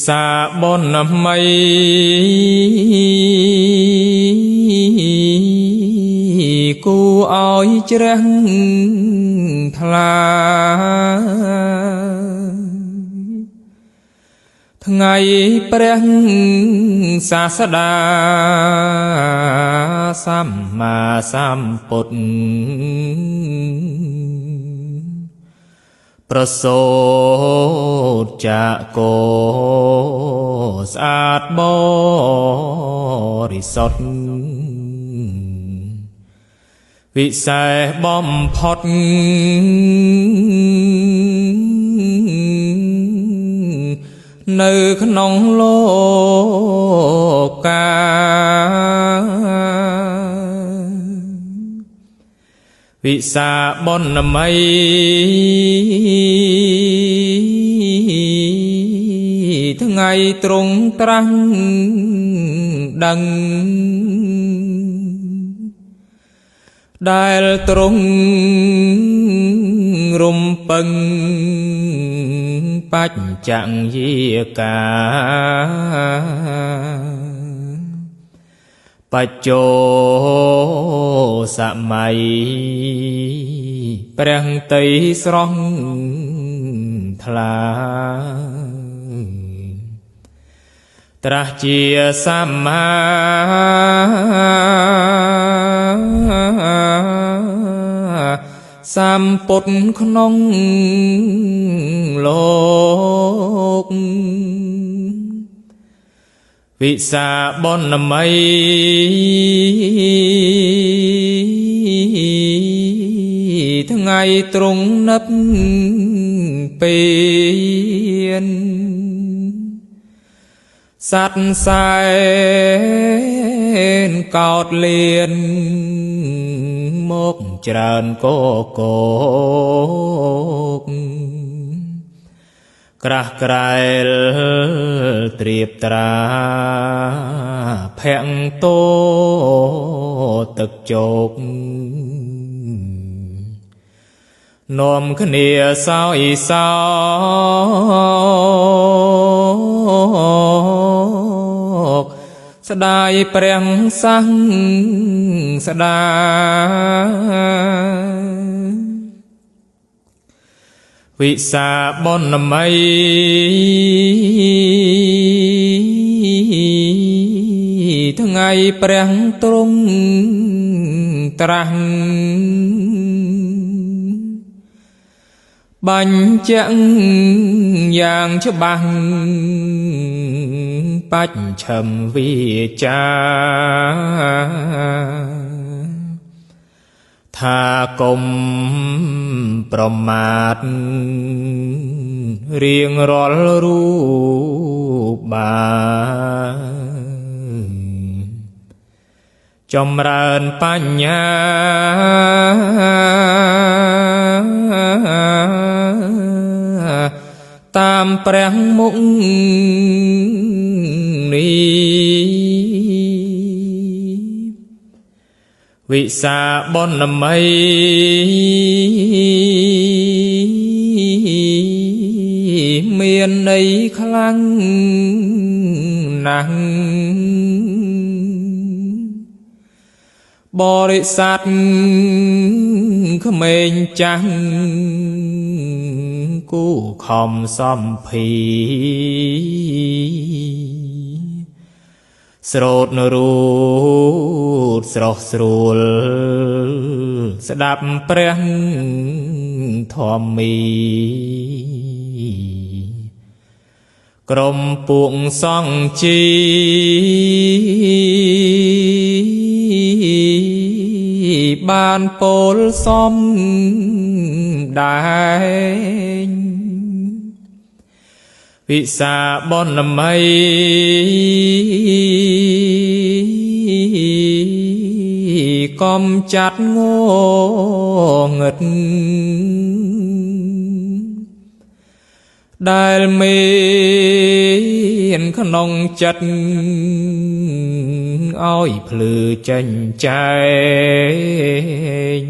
សាបនម័យគូឲ្យជ្រះថ្លាថ្ងៃព្រះសាស្តាសម្មាសម្ពុទ្ធប្រសូតចាកោស្អាតបរិសុទ្ធវិសេសបំផុតនៅក្នុងលោកកាវិសាបនម័យថ្ងៃទ្រង់ត្រាស់ដឹងដែលទ្រង់រំពឹងបច្ចញ្យាកាបច្ចោសម័យព្រះតីស្រស់ថ្លាត្រាស់ជាសម្មាសម្ពុទ្ធក្នុងលោកវិសាបនម័យថ្ងៃទ្រង់និព្វានសត្វសែនកោតលៀនមកច្រើនកកក្រាស់ក្រែលត្រៀបត្រាភ័ងតោទឹកជោកនាំគ្នាសោយសោកស្ដាយព្រះសង្ឃស្ដាវិសាបនម័យថ្ងៃព្រះទ្រង់ត្រាស់បញ្ជាក់យ៉ាងច្បាស់បច្ឆមវិចាថាកុំប្រមាទរៀងរាល់រូបបានចម្រើនបញ្ញាតាមព្រះមុខនេះវិសាបនម័យមានន័យខ្លាំងណាស់បរិស័ទក្មេងចាស់គូខំសំភីស្រោតរូតស្រស់ស្រួលស្ដាប់ព្រះធម្មីក្រុមពួកសង្ឃជីបានពោលសំដែងវិសាបនម័យកំចាត់ងងឹតដែលមានក្នុងចិត្តឲ្យភ្លឺចេញចែង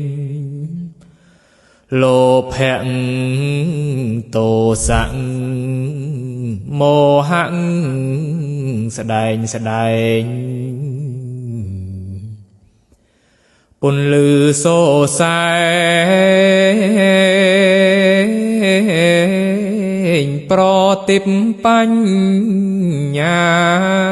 លោភៈទោសៈ មោហៈស្ដែងស្ដែងពន្លឺសូរសែងប្រទីបបញ្ញា